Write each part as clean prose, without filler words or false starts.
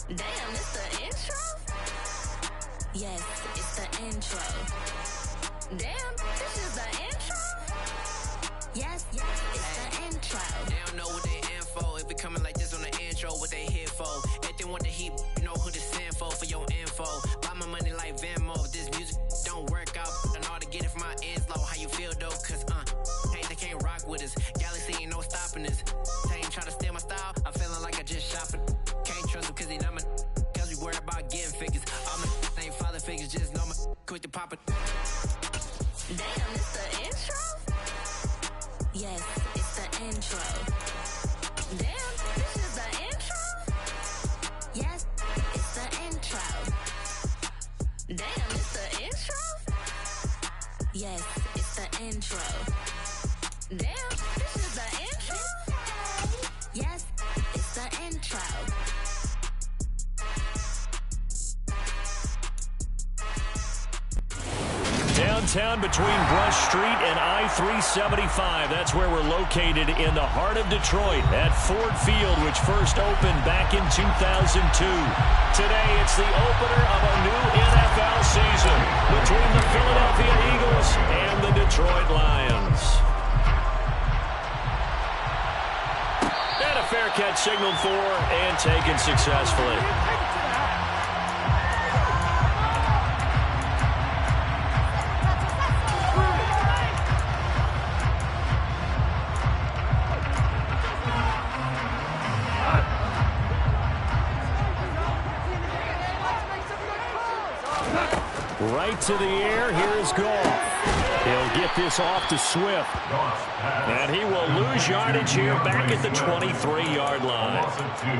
Damn, it's the intro? Yes, it's the intro. Damn, this is the intro? Yes, it's the intro. They don't know what they in for. If we coming like this on the intro, what they here for? If they want the heat, you know who to send for your info. Buy my money like Venmo. If this music don't work out, I know how to get it from my ends low. How you feel though? Cause hey, they can't rock with us. Galaxy ain't no stopping us. They ain't trying to steal my style. I'm feeling like I just shopping. Can't trust them cause they not my cause we worried about getting figures. All my ain't father figures, just know my quick to pop it. Damn, it's the intro? Yes, it's the intro. Damn, this is the intro? Yes, it's the intro. Damn, it's the intro? Yes, it's the intro. Damn, this is the intro? Yes, it's the intro. Downtown between Brush Street and I-375. That's where we're located in the heart of Detroit at Ford Field, which first opened back in 2002. Today, it's the opener of a new NFL season between the Philadelphia Eagles and the Detroit Lions. And a fair catch signaled for and taken successfully. Right to the air, here's Goff. He'll get this off to Swift. And he will lose yardage here back at the 23-yard line.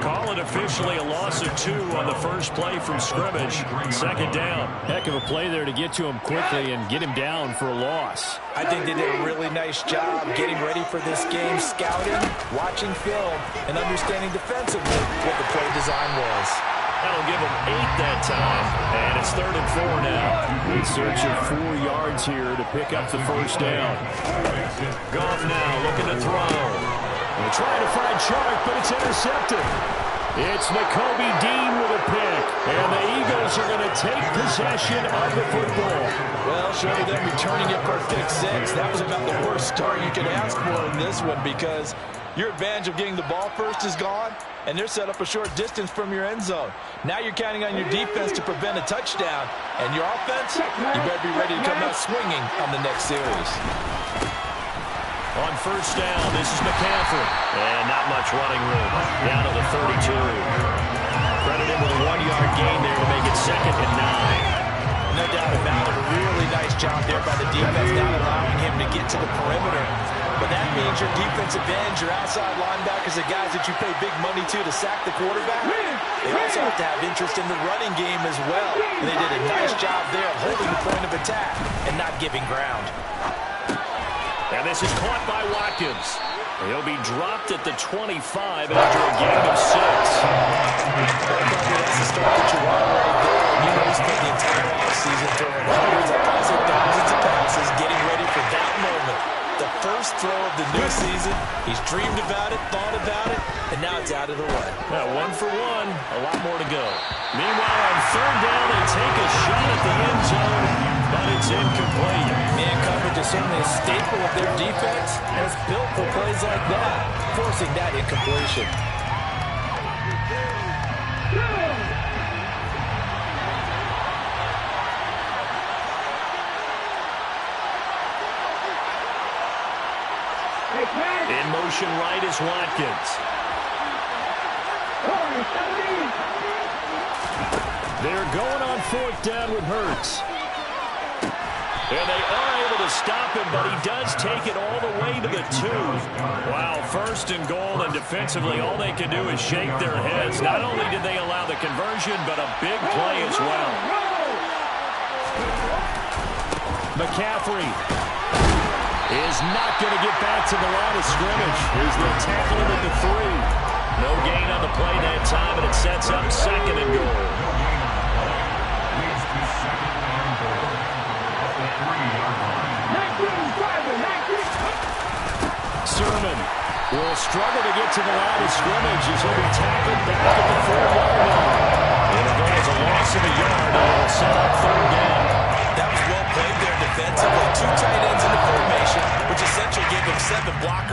Call it officially a loss of 2 on the first play from scrimmage. Second down. Heck of a play there to get to him quickly and get him down for a loss. I think they did a really nice job getting ready for this game, scouting, watching film, and understanding defensively what the play design was. That'll give him 8 that time, and it's 3rd and 4 now. In search of 4 yards here to pick up the first down. Goff now looking to throw. They're trying to find Chark, but it's intercepted. It's Nakobe Dean with a pick, and the Eagles are going to take possession of the football. Well, short of them returning it for a pick 6, that was about the worst start you could ask for in this one because your advantage of getting the ball first is gone, and they're set up a short distance from your end zone. Now you're counting on your defense to prevent a touchdown, and your offense, you better be ready to come out swinging on the next series. On first down, this is McCaffrey. And not much running room. Down to the 32. Credit him with a 1-yard gain there to make it 2nd and 9. No doubt about it. A really nice job there by the defense, not allowing him to get to the perimeter. But that means your defensive ends, your outside linebackers, the guys that you pay big money to sack the quarterback, they also have to have interest in the running game as well. And they did a nice job there of holding the point of attack and not giving ground. And this is caught by Watkins. He'll be dropped at the 25 after a gain of 6. That's the start that you want right there. You know, he spent the entire offseason throwing hundreds of thousands of passes, getting ready for that moment. The first throw of the new season. He's dreamed about it, thought about it, and now it's out of the way. Yeah, 1 for 1, a lot more to go. Meanwhile, on 3rd down, they take a shot at the end zone, but it's incomplete. Man coverage is certainly a staple of their defense, and it's built for plays like that, forcing that incompletion. In motion right is Watkins. They're going on 4th down with Hurts. And they are able to stop him, but he does take it all the way to the 2. Wow, 1st and goal, and defensively all they can do is shake their heads. Not only did they allow the conversion, but a big play as well. McCaffrey is not going to get back to the line of scrimmage. He's going to tackle him at the 3. No gain on the play that time, and it sets up 2nd and goal. Sermon will struggle to get to the line of scrimmage as he'll be tackled back at the 4-yard line.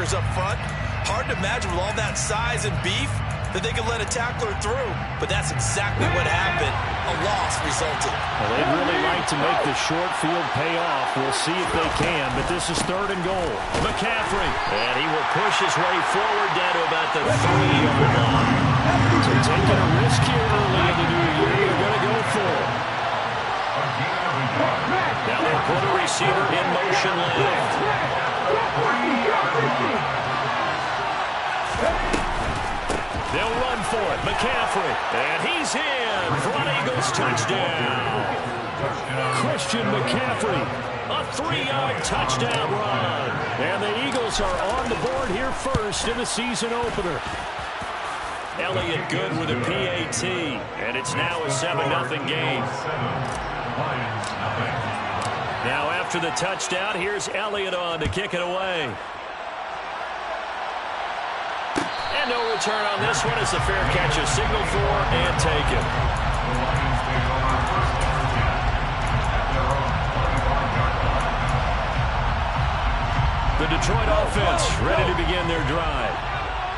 linebackers up front. Hard to imagine with all that size and beef that they could let a tackler through. But that's exactly what happened. A loss resulted. Well, they'd really like to make the short field pay off. We'll see if they can, but this is 3rd and goal. McCaffrey, and he will push his way forward down to about the 3-yard line. So taking a risk here early in the new year, they're going to go for it. Now they'll put a receiver in motion left. They'll run for it. McCaffrey. And he's in for an Eagles touchdown. Christian McCaffrey. A 3-yard touchdown run. And the Eagles are on the board here first in the season opener. Elliott good with a PAT. And it's now a 7-0 game. Now after the touchdown, here's Elliott on to kick it away. And no return on this one as the fair catch is signaled for and taken. The Detroit offense ready to begin their drive.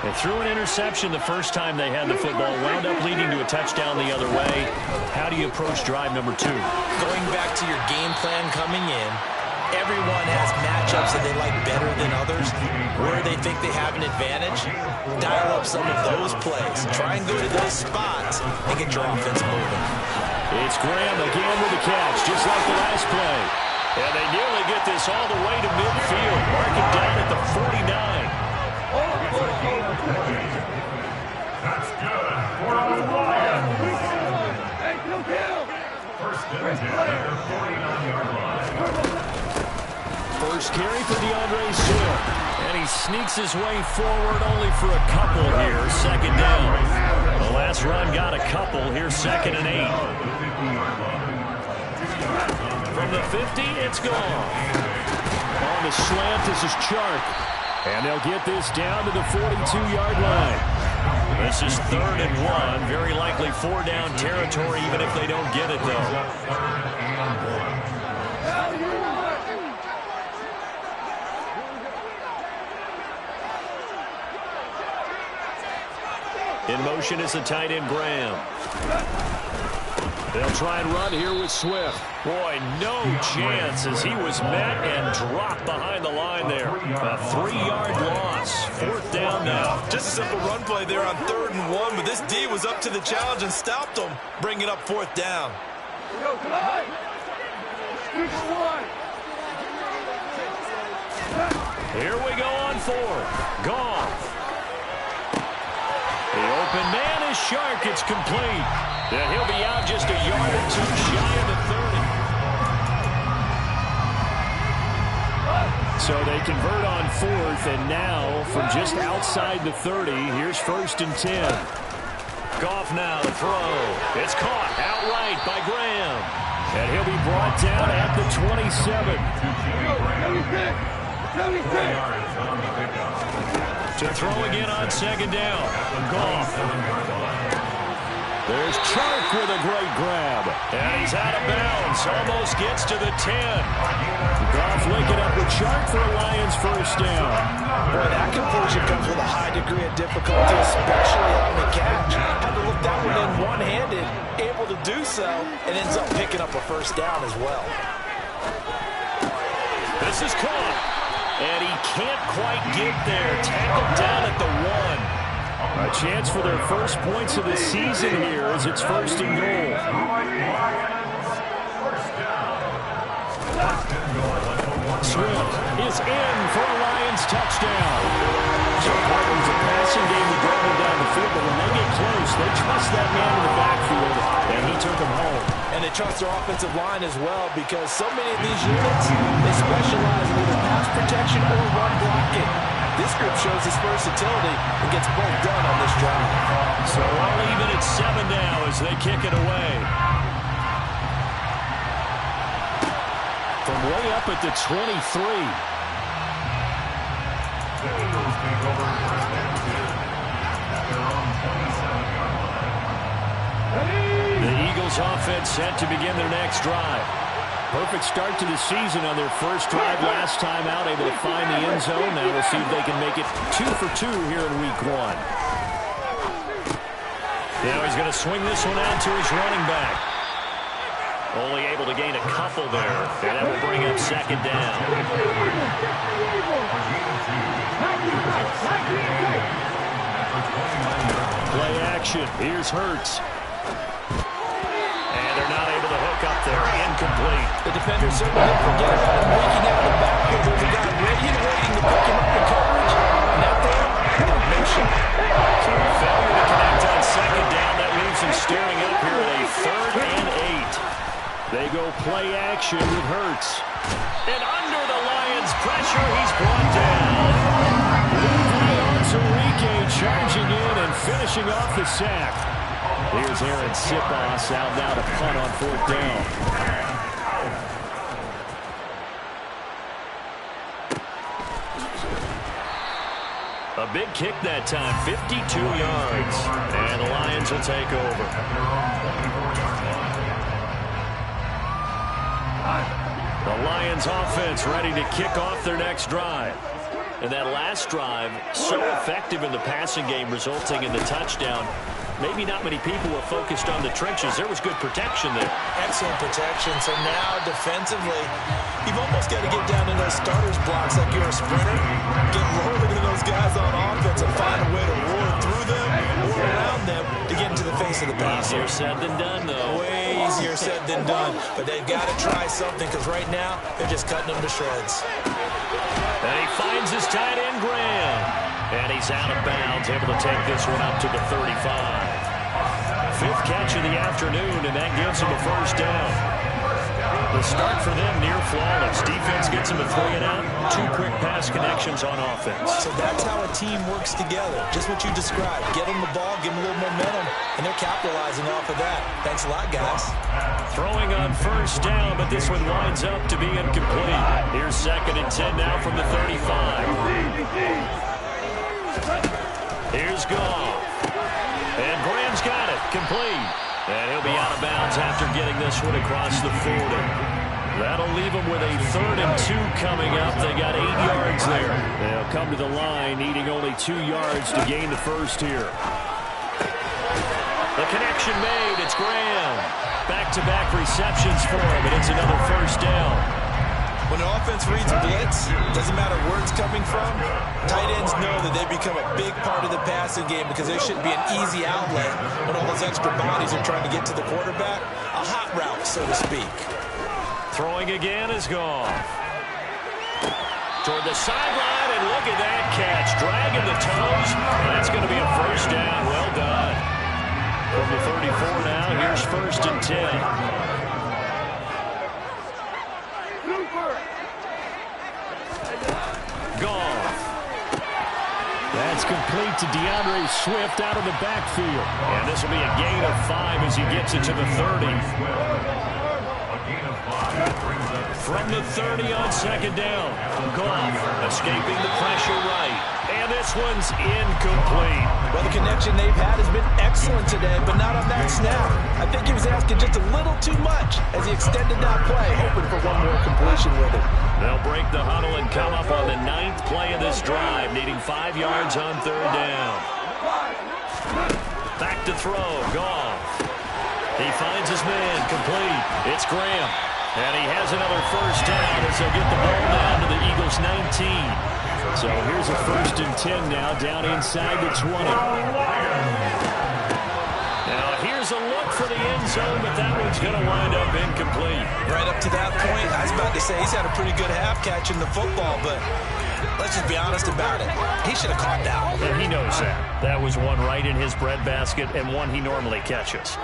They threw an interception the first time they had the football, wound up leading to a touchdown the other way. How do you approach drive number 2? Going back to your game plan coming in, everyone has matchups that they like better than others. Where they think they have an advantage, dial up some of those plays. Try and go to those spots and get your offense moving. It's Graham again with the catch, just like the last play. And they nearly get this all the way to midfield. Mark it down at the 49. That's good for the Lions. First and 10 at the 49-yard line. First carry for DeAndre Swift. And he sneaks his way forward only for a couple here. 2nd down. The last run got a couple. Here's 2nd and 8. From the 50, it's gone. On the slant, this is Chark. And they'll get this down to the 42-yard line. This is 3rd and 1. Very likely 4-down territory, even if they don't get it, though. In motion is the tight end, Graham. They'll try and run here with Swift. Boy, no chance as he was met and dropped behind the line there. A 3-yard loss. 4th down now. Just a simple run play there on 3rd and 1, but this D was up to the challenge and stopped them, bringing up 4th down. Here we go on 4th. Goff. The open man is Shark. It's complete. And he'll be out just a yard or 2 shy of the 30. So they convert on 4th, and now from just outside the 30, here's 1st and 10. Goff now to throw. It's caught outright by Graham. And he'll be brought down at the 27. To throw again on 2nd down. Goff. There's Chark with a great grab. And he's out of bounds. Almost gets to the 10. Goff linking up with Chark for a Lions 1st down. Boy, that completion comes with a high degree of difficulty, especially on the catch. Had to look that one in one-handed, able to do so, and ends up picking up a 1st down as well. This is caught. And he can't quite get there. Tackled down at the 1. A chance for their first points of the season here as it's 1st and goal. Swift is in for a Lions touchdown. So part of the passing game to drive him down the field, but when they get close, they trust that man in the backfield, and he took him home. And they trust their offensive line as well, because so many of these units, they specialize in either pass protection or run blocking. This group shows its versatility and gets both done on this drive. So all even at 7 now as they kick it away. From way up at the 23. The Eagles take over 1st and 10 at their own 27-yard line. The Eagles offense set to begin their next drive. Perfect start to the season on their first drive last time out, able to find the end zone. Now we'll see if they can make it 2 for 2 here in week 1. Now he's going to swing this one out to his running back. Only able to gain a couple there, and that will bring up second down. Play action. Here's Hurts. And they're not able to hook up there. Incomplete. The defender certainly didn't forget about him breaking out of the backfield. There's a guy ready and waiting to pick him up in coverage. And out there, no shot. So a failure to connect on second down. That leaves him staring up here at a 3rd and 8. They go play action with Hurts. And under the Lions' pressure, he's brought down. Enrique charging in and finishing off the sack. Here's Aaron Sipos out now to punt on 4th down. A big kick that time, 52 yards. And the Lions will take over. The Lions offense ready to kick off their next drive. And that last drive, so effective in the passing game, resulting in the touchdown. Maybe not many people were focused on the trenches. There was good protection there. Excellent protection. So now, defensively, you've almost got to get down in those starters blocks like you're a sprinter. Get lower to those guys on offense and find a way to roar through them or around them to get into the face of the passer. Easier said than done, though. Way easier said than done. But they've got to try something because right now, they're just cutting them to shreds. And he finds his tight end, Graham. And he's out of bounds, able to take this one up to the 35. 5th catch of the afternoon, and that gives him a 1st down. The start for them near flawless. Defense gets him a 3 and out. 2 quick pass connections on offense. So that's how a team works together. Just what you described. Get them the ball, give them a little momentum, and they're capitalizing off of that. Thanks a lot, guys. Throwing on 1st down, but this one winds up to be incomplete. Here's 2nd and 10 now from the 35. Here's Goff. And Graham's got it. Complete. And he'll be out of bounds after getting this one across the 40. That'll leave them with a 3rd and 2 coming up. They got 8 yards there. They'll come to the line needing only 2 yards to gain the 1st here. The connection made. It's Graham. Back-to-back receptions for him, and it's another 1st down. When an offense reads a blitz, doesn't matter where it's coming from, tight ends know that they become a big part of the passing game because there shouldn't be an easy outlet when all those extra bodies are trying to get to the quarterback. A hot route, so to speak. Throwing again is Goff. Toward the sideline, and look at that catch. Dragging the toes. That's going to be a 1st down. Well done. From the 34 now, here's 1st and 10. Goff. That's complete to DeAndre Swift out of the backfield. And this will be a gain of 5 as he gets it to the 30. From the 30 on 2nd down. Goff escaping the pressure right. And this one's incomplete. Well, the connection they've had has been excellent today, but not on that snap. I think he was asking just a little too much as he extended that play, hoping for one more completion with it. They'll break the huddle and come up on the 9th play of this drive, needing 5 yards on 3rd down. Back to throw, Goff. He finds his man, complete. It's Graham. And he has another 1st down as they'll get the ball down to the Eagles' 19. So here's a 1st and 10 now, down inside the 20. Now here's a look for the end zone, but that one's going to wind up incomplete. Right up to that point, I was about to say he's had a pretty good half catching the football, but let's just be honest about it. He should have caught that one. And he knows that. That was one right in his breadbasket and one he normally catches.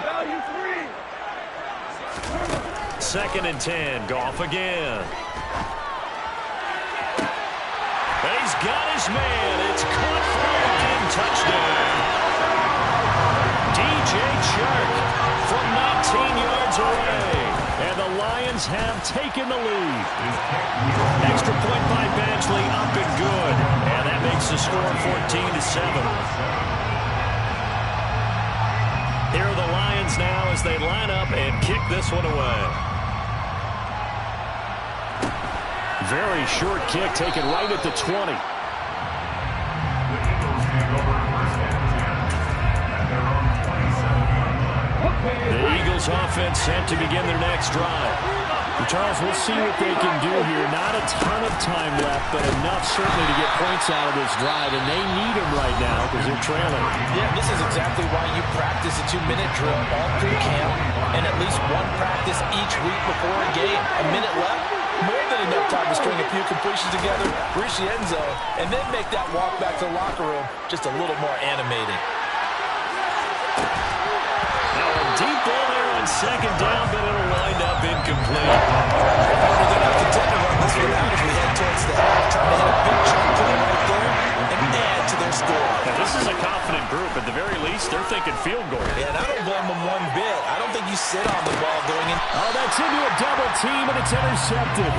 Value three. 2nd and 10. Goff again. And he's got his man. It's caught for a game touchdown. DJ Chark from 19 yards away. And the Lions have taken the lead. Extra point by Badgley, up and good. And that makes the score 14-7. Here are the Lions now as they line up and kick this one away. Very short kick taken right at the 20. The Eagles offense set to begin their next drive. Charles, we'll see what they can do here. Not a ton of time left, but enough certainly to get points out of this drive, and they need them right now because they're trailing. Yeah, this is exactly why you practice a 2-minute drill all through camp and at least one practice each week before a game. A minute left, more than enough time to string a few completions together, reach the end zone, and then make that walk back to the locker room just a little more animated. Now a deep ball there on second down, but it'll wind up incomplete. They're not content to run this one out as we head towards the half, trying to hit a big chunk to the right there and add to their score. Now, this is a confident group. At the very least, they're thinking field goal. Yeah, and I don't blame them one bit. I don't think you sit on the ball going in. Oh, that's into a double team, and it's intercepted.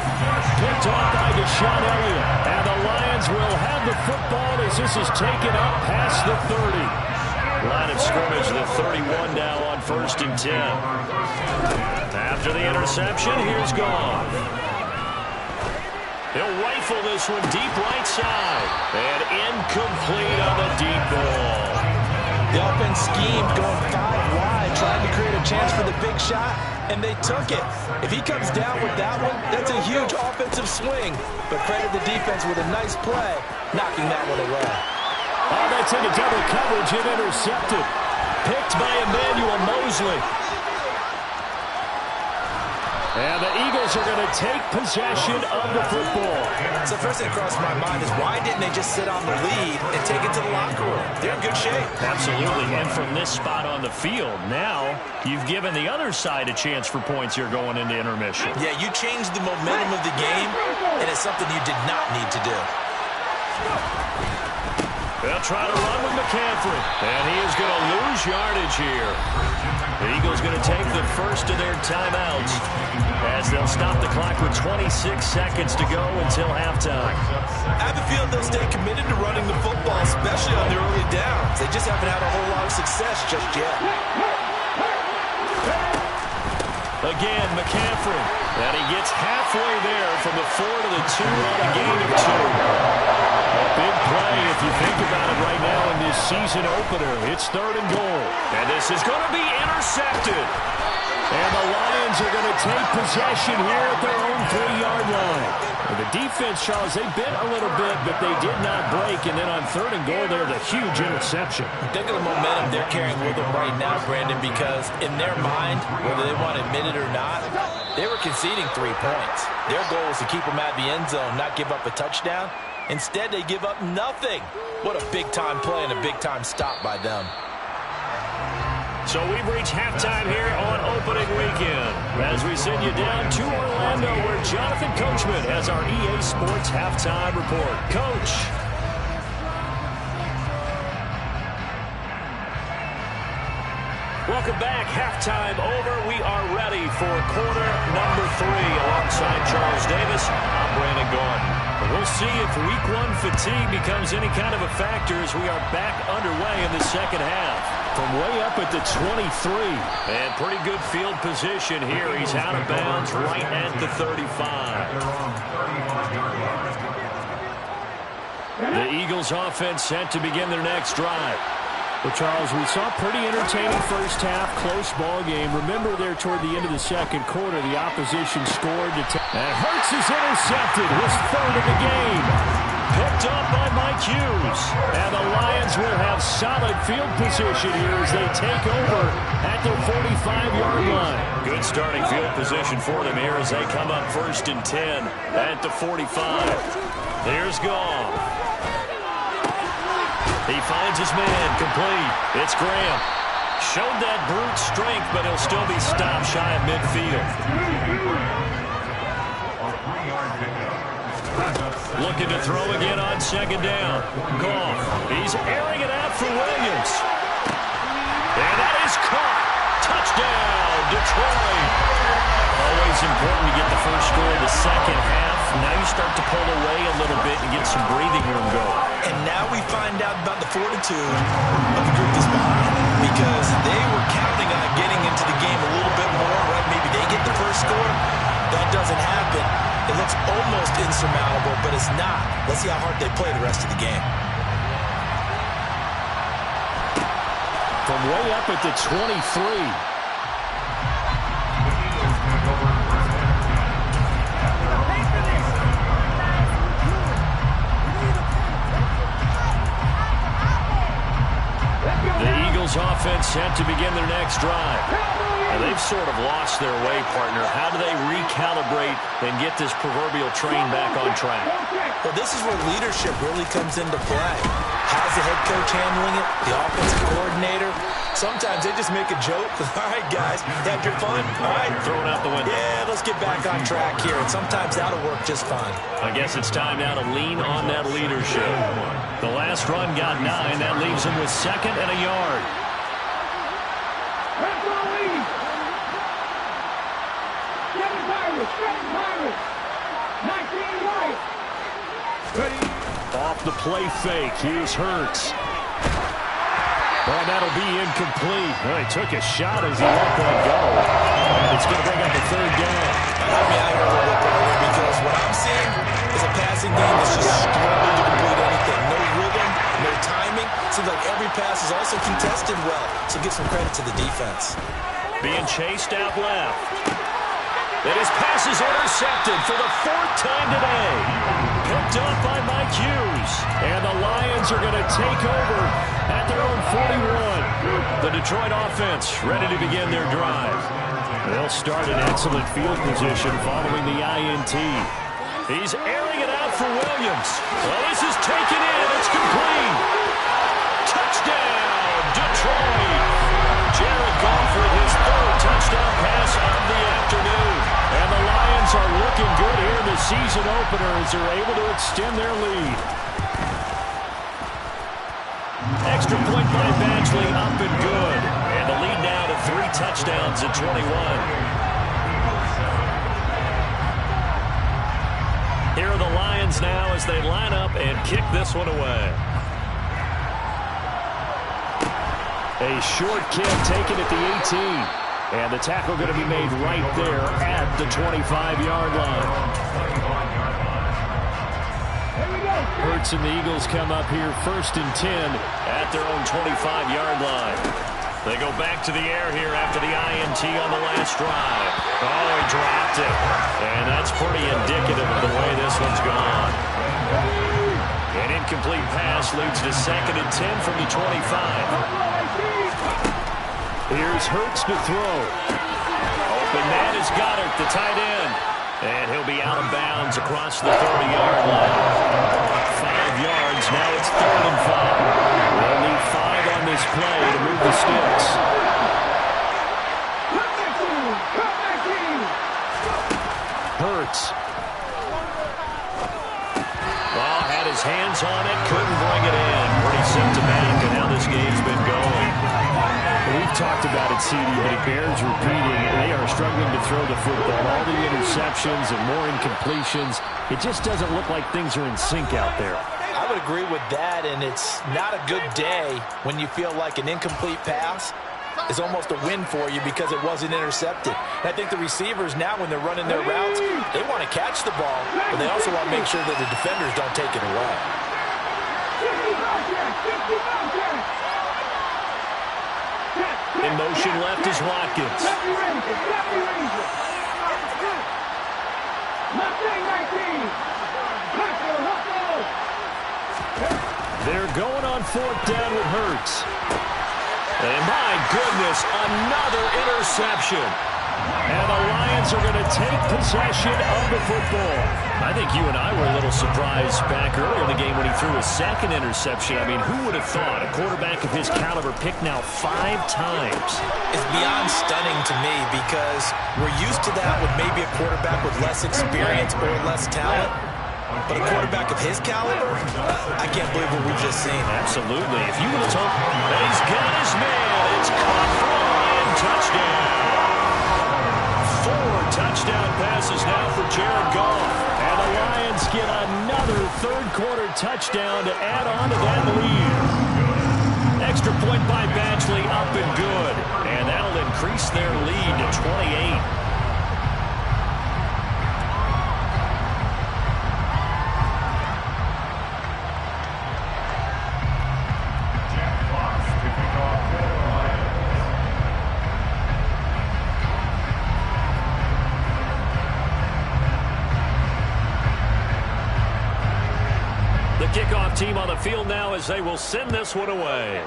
Picked off by Deshaun Elliott. And the Lions will have the football as this is taken up past the 30. Line of scrimmage, the 31 now on 1st and 10. After the interception, here's Goff. He'll rifle this one deep right side. And incomplete on the deep ball. The offense schemed going 5 wide, trying to create a chance for the big shot, and they took it. If he comes down with that one, that's a huge offensive swing. But credit the defense with a nice play, knocking that one away. Oh, that's into double coverage and intercepted. Picked by Emmanuel Mosley. And the Eagles are going to take possession of the football. So first thing that crossed my mind is why didn't they just sit on the lead and take it to the locker room? They're in good shape. Absolutely, and from this spot on the field, now you've given the other side a chance for points here going into intermission. Yeah, you changed the momentum of the game, and it's something you did not need to do. They'll try to run with McCaffrey, and he is going to lose yardage here. The Eagles going to take the first of their timeouts as they'll stop the clock with 26 seconds to go until halftime. I have a feeling they'll stay committed to running the football, especially on their early downs. They just haven't had a whole lot of success just yet. Again, McCaffrey, and he gets halfway there from the 4 to the 2 on a gain of 2. A big play if you think about it right now in this season opener. It's 3rd and goal. And this is going to be intercepted. And the Lions are going to take possession here at their own 3-yard line. And the defense, Charles, they bit a little bit, but they did not break. And then on 3rd and goal, there's a huge interception. Think of the momentum they're carrying with them right now, Brandon, because in their mind, whether they want to admit it or not, they were conceding 3 points. Their goal was to keep them at the end zone, not give up a touchdown. Instead, they give up nothing. What a big-time play and a big-time stop by them. So we've reached halftime here on opening weekend as we send you down to Orlando where Jonathan Coachman has our EA Sports halftime report. Coach. Welcome back. Halftime over. We are ready for quarter number 3 alongside Charles Davis. I'm Brandon Gordon. We'll see if week 1 fatigue becomes any kind of a factor as we are back underway in the second half. From way up at the 23. And pretty good field position here. He's out of bounds right at the 35. The Eagles offense set to begin their next drive. Well, Charles, we saw a pretty entertaining first half, close ball game. Remember there toward the end of the second quarter, the opposition scored. And Hurts is intercepted, his 3rd of the game. Picked up by Mike Hughes. And the Lions will have solid field position here as they take over at their 45-yard line. Good starting field position for them here as they come up 1st and 10 at the 45. Here's Goff. He finds his man, complete. It's Graham. Showed that brute strength, but he'll still be stopped shy of midfield. Looking to throw again on 2nd down. Goff. He's airing it out for Williams. And that is caught. Touchdown, Detroit. Always important to get the first score of the second half. Now you start to pull away a little bit and get some breathing room going. And now we find out about the fortitude of the group that's behind, because they were counting on getting into the game a little bit more, right? Maybe they get the first score. That doesn't happen. It looks almost insurmountable, but it's not. Let's see how hard they play the rest of the game. From way up at the 23. Offense set to begin their next drive. And they've sort of lost their way, partner. How do they recalibrate and get this proverbial train back on track? Well, this is where leadership really comes into play. How's the head coach handling it? The offensive coordinator? Sometimes they just make a joke. All right, guys, you had your fun? All right. Throw it out the window. Yeah, let's get back on track here. And sometimes that'll work just fine. I guess it's time now to lean on that leadership. The last run got 9. That leaves them with 2nd and a yard. Off the play fake. Here's Hurts. Oh, that'll be incomplete. Well, he took a shot as he let that go. And it's going to bring up a 3rd down. Help me out here a little bit, because what I'm seeing is a passing game that's just struggling to complete anything. No rhythm, no timing. Seems like every pass is also contested well. So give some credit to the defense. Being chased out left. And his pass is intercepted for the 4th time today. Picked up by Mike Hughes. And the Lions are going to take over at their own 41. The Detroit offense ready to begin their drive. They'll start in excellent field position following the INT. He's airing it out for Williams. Well, this is taken in. It's complete. Touchdown, Detroit. Jared Goff with his 3rd touchdown pass of the afternoon. And the Lions are looking good here in the season opener as they're able to extend their lead. Extra point by Badgley up and good. And the lead now to 3 touchdowns at 21. Here are the Lions now as they line up and kick this one away. A short kick taken at the 18. And the tackle going to be made right there at the 25-yard line. Hurts and the Eagles come up here 1st and 10 at their own 25-yard line. They go back to the air here after the INT on the last drive. Oh, he dropped it. And that's pretty indicative of the way this one's gone. An incomplete pass leads to 2nd and 10 from the 25. Here's Hurts to throw. Open man is Goddard, the tight end. And he'll be out of bounds across the 30-yard line. 5 yards, now it's 3rd and 5. They'll need 5 on this play to move the sticks. Hurts. Well, had his hands on it, couldn't bring it in. Pretty symptomatic of how this game's been going. We've talked about it, CD, but it bears repeating. They are struggling to throw the football. All the interceptions and more incompletions. It just doesn't look like things are in sync out there. I would agree with that, and it's not a good day when you feel like an incomplete pass is almost a win for you because it wasn't intercepted. And I think the receivers now, when they're running their routes, they want to catch the ball, but they also want to make sure that the defenders don't take it away. In motion left is Watkins. They're going on 4th down with Hurts. And my goodness, another interception. And the Lions are going to take possession of the football. I think you and I were a little surprised back earlier in the game when he threw his 2nd interception. I mean, who would have thought a quarterback of his caliber picked now 5 times? It's beyond stunning to me because we're used to that with maybe a quarterback with less experience or less talent. But a quarterback of his caliber, I can't believe what we've just seen. Absolutely. If you would have told him, he's got his man. It's caught for a Lion touchdown. 4 touchdown passes now for Jared Goff. And the Lions get another another third-quarter touchdown to add on to that lead. Extra point by Badgley, up and good. And that'll increase their lead to 28. Kickoff team on the field now as they will send this one away.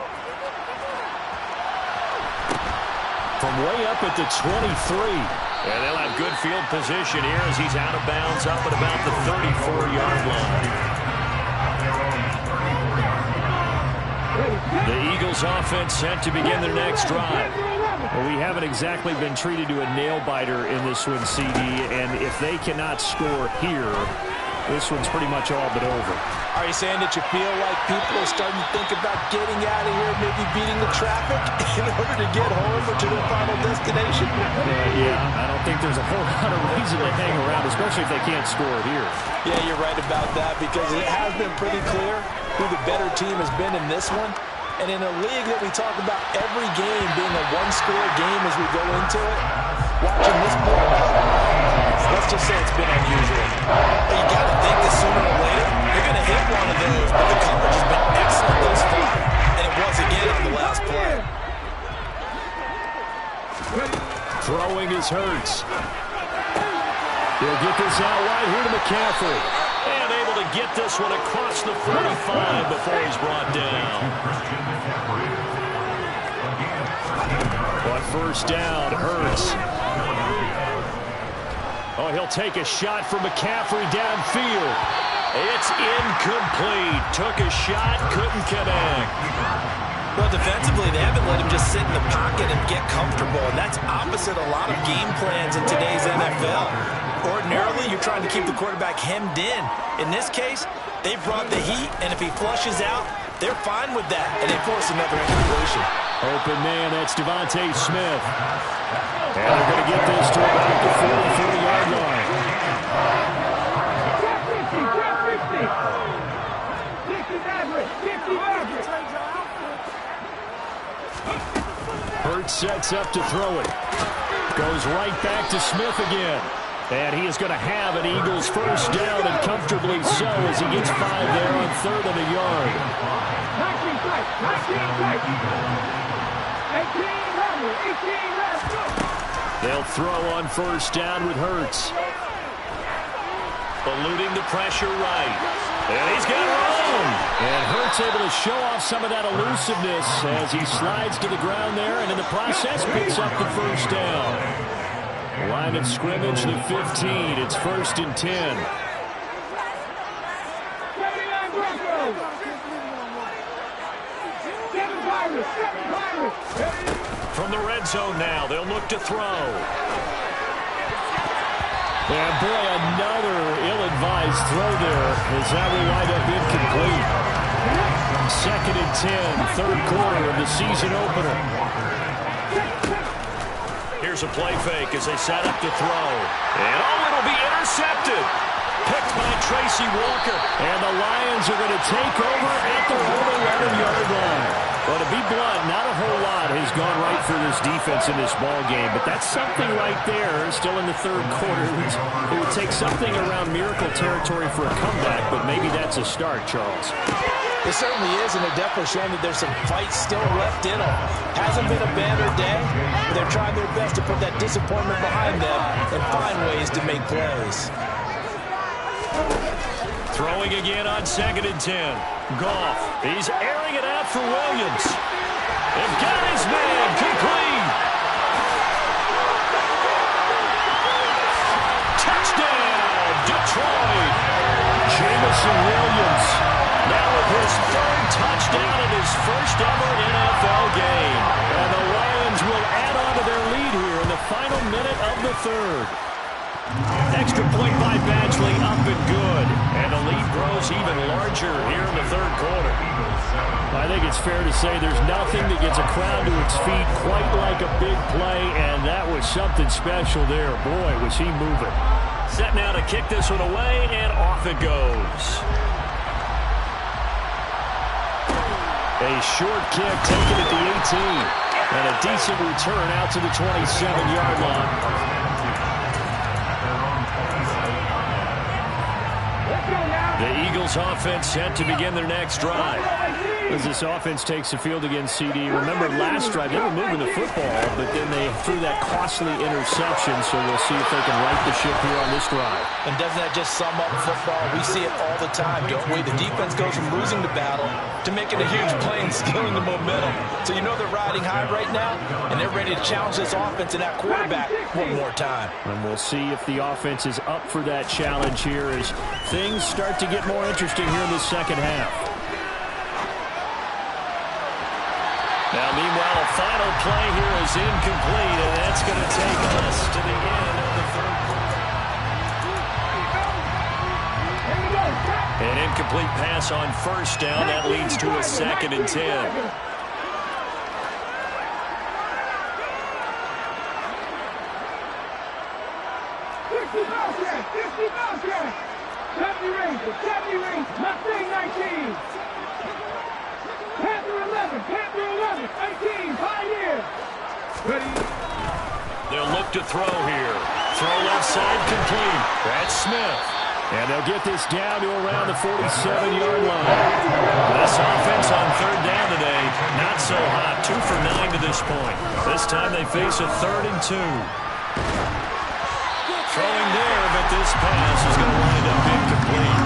From way up at the 23. And they'll have good field position here as he's out of bounds up at about the 34-yard line. The Eagles offense set to begin their next drive. Well, we haven't exactly been treated to a nail-biter in this one, CD, and if they cannot score here, this one's pretty much all but over. Are you saying that you feel like people are starting to think about getting out of here, maybe beating the traffic in order to get home or to their final destination? Yeah, I don't think there's a whole lot of reason to hang around, especially if they can't score here. Yeah, you're right about that because it has been pretty clear who the better team has been in this one. And in a league that we talk about every game being a one-score game as we go into it, watching this play, let's just say it's been unusual. But you got to think that sooner or later, they're going to hit one of those. But the coverage has been excellent thus far. And it was again on the last play. Throwing is Hurts. He'll get this out wide here to McCaffrey. And able to get this one across the 45 before he's brought down. But first down, Hurts. Oh, he'll take a shot for McCaffrey downfield. It's incomplete. Took a shot, couldn't connect. Well, defensively, they haven't let him just sit in the pocket and get comfortable, and that's opposite a lot of game plans in today's NFL. Ordinarily, you're trying to keep the quarterback hemmed in. In this case, they brought the heat, and if he flushes out, they're fine with that, and they force another incompletion. Open man, that's Devontae Smith. And they're going to get this to about the 40-yard line. Hurts sets up to throw it. Goes right back to Smith again. And he is going to have an Eagles first down, and comfortably so as he gets 5 there on 3rd and a yard. They'll throw on first down with Hurts. Eluding the pressure right. And he's got room. And Hurts able to show off some of that elusiveness as he slides to the ground there, and in the process picks up the first down. Line of scrimmage, the 15. It's 1st and 10. From the red zone now, they'll look to throw. And boy, another ill-advised throw there as that will wind up incomplete. 2nd and 10, 3rd quarter of the season opener. Here's a play fake as they set up to throw. And it'll be intercepted. Picked by Tracy Walker. And the Lions are going to take over at their own 11-yard line. Well, to be blunt, not a whole lot has gone right for this defense in this ball game, but that's something right there. Still in the 3rd quarter. It would take something around miracle territory for a comeback, but maybe that's a start, Charles. It certainly is, and they're definitely showing that there's some fight still left in them. Hasn't been a banner day, but they're trying their best to put that disappointment behind them and find ways to make plays. Throwing again on 2nd and 10. Goff, he's airing it out for Williams. They've got his man complete. Touchdown, Detroit. Jameson Williams now with his 3rd touchdown in his first ever NFL game. And the Lions will add on to their lead here in the final minute of the 3rd. Extra point by Badgley, up and good. And the lead grows even larger here in the 3rd quarter. I think it's fair to say there's nothing that gets a crowd to its feet quite like a big play, and that was something special there. Boy, was he moving. Set now to kick this one away, and off it goes. A short kick taken at the 18. And a decent return out to the 27-yard line. The Eagles offense set to begin their next drive. As this offense takes the field against CD. Remember last drive, they were moving the football, but then they threw that costly interception, so we'll see if they can right the ship here on this drive. And doesn't that just sum up football? We see it all the time, don't we? The defense goes from losing the battle to making a huge play and stealing the momentum. So you know they're riding high right now, and they're ready to challenge this offense and that quarterback one more time. And we'll see if the offense is up for that challenge here as things start to get more interesting here in the second half. Now, meanwhile, a final play here is incomplete, and that's going to take us to the end of the third quarter. An incomplete pass on first down. That leads to a 2nd and 10. Deputy Range, Mustang 19. Panther 11, Panther 11, 18, Pioneer. Ready. They'll look to throw here. Throw left side complete. That's Smith. And they'll get this down to around the 47-yard line. This offense on third down today, not so hot. 2 for 9 to this point. This time they face a 3rd and 2. Throwing there, but this pass is going to wind up incomplete.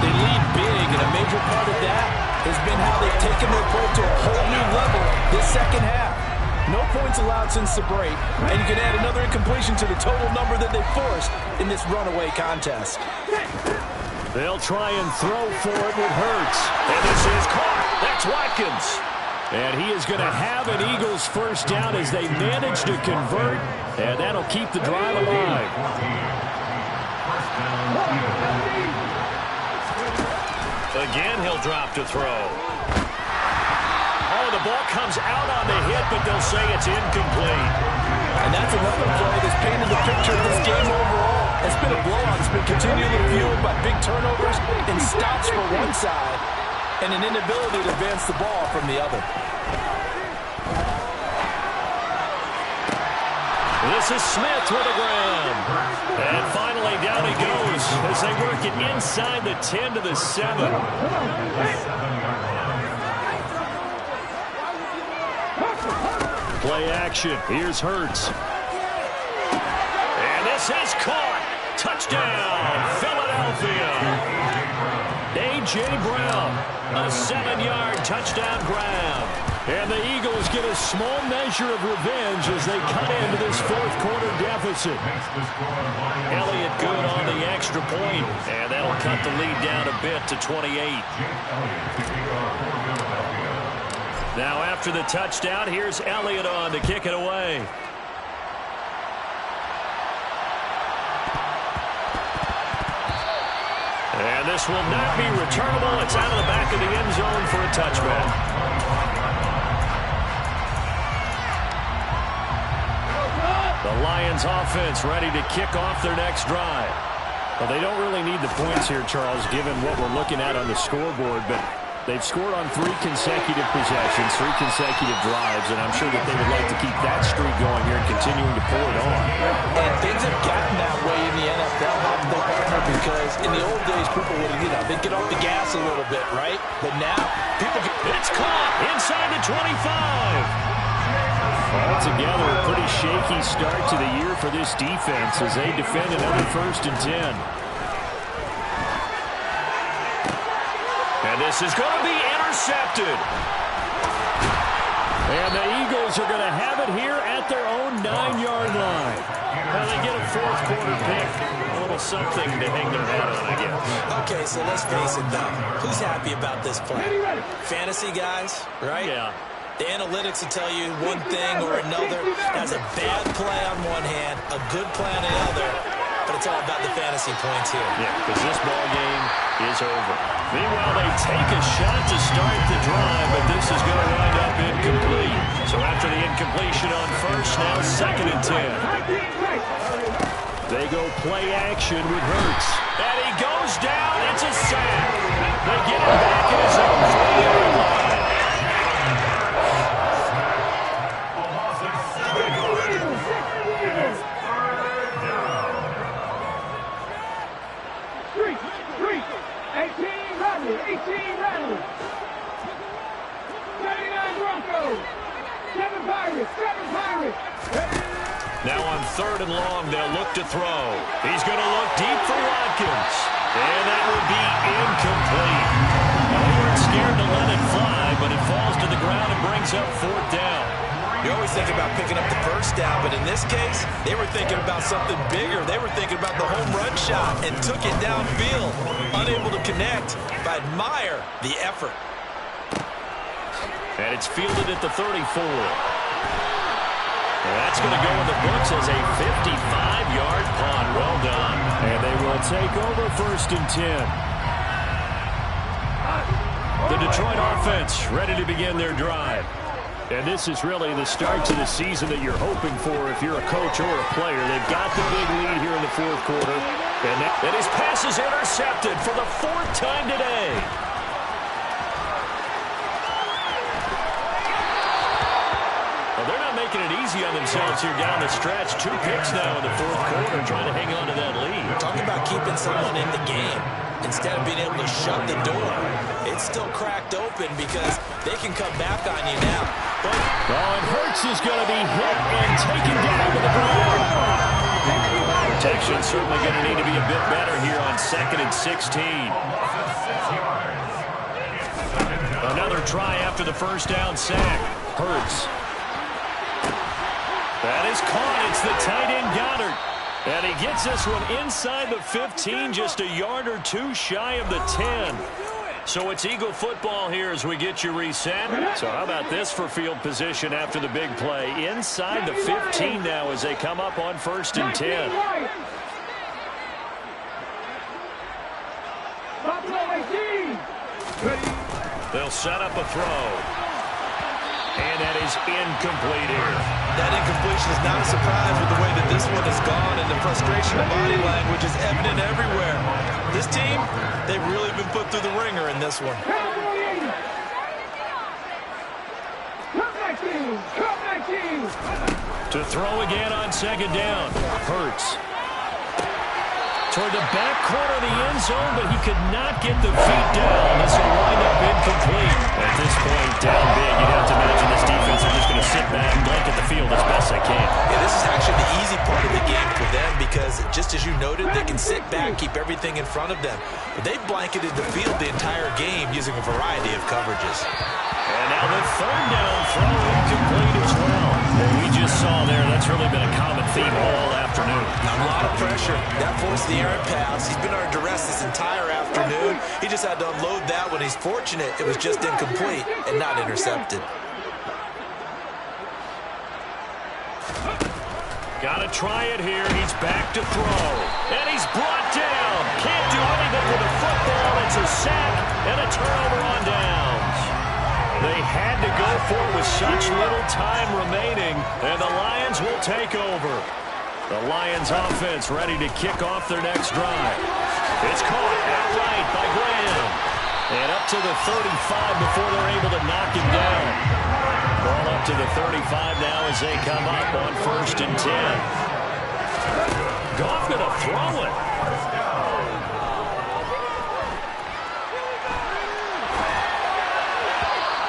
They lead big, and a major part of that has been how they've taken their play to a whole new level this second half. No points allowed since the break, and you can add another incompletion to the total number that they forced in this runaway contest. They'll try and throw for it with Hurts. And this is caught. That's Watkins. And he is going to have an Eagles first down as they manage to convert, and that'll keep the drive alive. Again, he'll drop to throw. Oh, the ball comes out on the hit, but they'll say it's incomplete. And that's another play that's painted the picture of this game overall. It's been a blowout. It's been continually fueled by big turnovers and stops for one side and an inability to advance the ball from the other. This is Smith with a grab. And finally down he goes as they work it inside the 10 to the 7. Play action. Here's Hurts. And this is caught. Touchdown, Philadelphia. A.J. Brown, a 7-yard touchdown grab. And the Eagles get a small measure of revenge as they cut into this fourth quarter deficit. Elliott good on the extra point, and that'll cut the lead down a bit to 28. Now after the touchdown, here's Elliott on to kick it away. And this will not be returnable. It's out of the back of the end zone for a touchback. The Lions offense ready to kick off their next drive. Well, they don't really need the points here, Charles, given what we're looking at on the scoreboard, but they've scored on 3 consecutive possessions, 3 consecutive drives, and I'm sure that they would like to keep that streak going here and continuing to pull it on. And things have gotten that way in the NFL, haven't they, partner? Because in the old days, people would, they'd get off the gas a little bit, right? But now, people get... It's caught inside the 25. Altogether, a pretty shaky start to the year for this defense as they defend another 1st and 10. And this is going to be intercepted. And the Eagles are going to have it here at their own 9-yard line. Now they get a fourth quarter pick. A little something to hang their hat on, I guess. Okay, so let's face it, though. Who's happy about this play? Fantasy guys, right? Yeah. The analytics will tell you one thing or another. That's a bad play on one hand, a good play on the other, but it's all about the fantasy points here. Yeah, because this ball game is over. Meanwhile, they take a shot to start the drive, but this is going to wind up incomplete. So after the incompletion on first, now 2nd and 10. They go play action with Hurts. And he goes down. It's a sack. They get him back in his own 3-yard line. Three. 18 Rattler. 79 Broncos. 7 Pirates. Now on 3rd and long, they'll look to throw. He's going to look deep for Watkins. And that will be incomplete. Well, they weren't scared to let it fly, but it falls to the ground and brings up 4th down. You always think about picking up the first down, but in this case, they were thinking about something bigger. They were thinking about the home run shot and took it downfield. Unable to connect, but admire the effort. And it's fielded at the 34. That's going to go in the books as a 55-yard punt. Well done. And they will take over 1st and 10. The Detroit offense ready to begin their drive. And this is really the start to the season that you're hoping for if you're a coach or a player. They've got the big lead here in the 4th quarter. And his pass is intercepted for the 4th time today. They're not making it easy on themselves here down the stretch. 2 picks now in the 4th quarter trying to hang on to that lead. Talking about keeping someone in the game instead of being able to shut the door. It's still cracked open because they can come back on you now. And Hurts is going to be hit and taken down to the ground. Protection certainly going to need to be a bit better here on 2nd and 16. Another try after the first down sack. Hurts. That is caught. It's the tight end Goddard. And he gets this one inside the 15, just a yard or 2 shy of the 10. So it's Eagle football here as we get you reset. So how about this for field position after the big play? Inside the 15 now as they come up on 1st and 10. They'll set up a throw. And that is incomplete here. That incompletion is not a surprise with the way that this one has gone, and the frustration of body language is evident everywhere. This team, they've really been put through the ringer in this one. To throw again on 2nd down. Hurts. Toward the back corner of the end zone, but he could not get the feet down. This will wind up incomplete. At this point, down big, you'd have to imagine this defense are just going to sit back and blanket the field as best they can. Yeah, this is actually the easy part of the game for them because, just as you noted, they can sit back, keep everything in front of them. But they've blanketed the field the entire game using a variety of coverages. And now the 3rd down throw incomplete as well. What we just saw there, that's really been a common theme all afternoon. A lot of pressure. That forced the errant pass. He's been under duress this entire afternoon. He just had to unload that one. He's fortunate it was just incomplete and not intercepted. Gotta try it here. He's back to throw. And he's brought down. Can't do anything with the football. It's a sack and a turnover on downs. They had to go for it with such little time remaining, and the Lions will take over. The Lions offense ready to kick off their next drive. It's caught outright by Graham. And up to the 35 before they're able to knock him down. Ball up to the 35 now as they come up on 1st and 10. Goff going to throw it.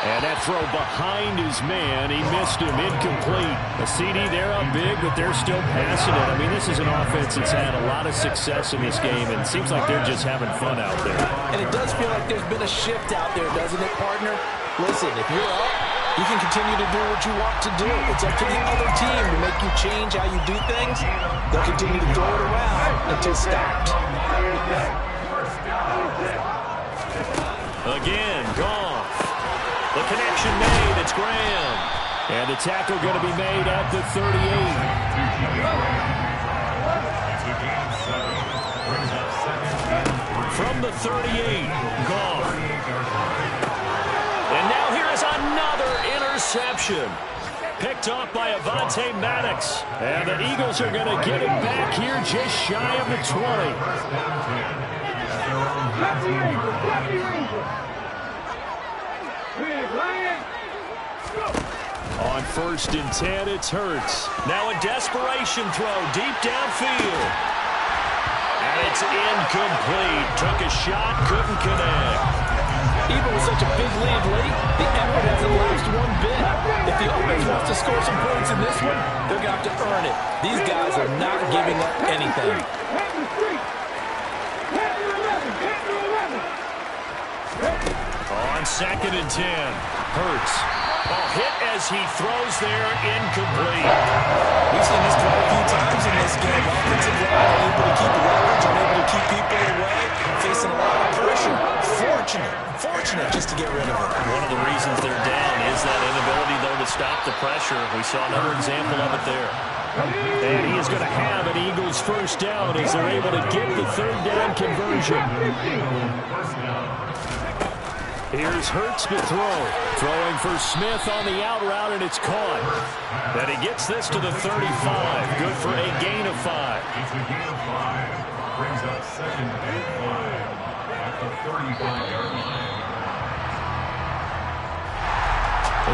And that throw behind his man, he missed him, incomplete. A CD, they're up big, but they're still passing it. I mean, this is an offense that's had a lot of success in this game, and it seems like they're just having fun out there. And it does feel like there's been a shift out there, doesn't it, partner? Listen, if you're up, you can continue to do what you want to do. It's up to the other team to make you change how you do things. They'll continue to throw it around until stopped. Again, Goff. The connection made, it's Graham. And the tackle going to be made at the 38. From the 38, Goff. And now here is another interception. Picked off by Avonte Maddox. And the Eagles are going to get it back here just shy of the 20. On 1st and 10, it's Hurts. Now a desperation throw deep downfield. And it's incomplete. Took a shot, couldn't connect. Even with such a big lead late, the effort hasn't lapsed one bit. If the offense wants to score some points in this one, they're going to have to earn it. These guys are not giving up anything. On 2nd and 10, Hurts. Hit as he throws there, incomplete. We've seen this quite a few times in this game. Offensive line unable to keep leverage, unable to keep people away, facing a lot of pressure. Fortunate just to get rid of it. One of the reasons they're down is that inability, though, to stop the pressure. We saw another example of it there. And he is going to have an Eagles first down as they're able to get the 3rd down conversion. Here's Hurts to throw. Throwing for Smith on the out route, and it's caught. And he gets this to the 35. Good for a gain of 5. It's a gain of 5. Brings up 2nd and 5 at the 35-yard line.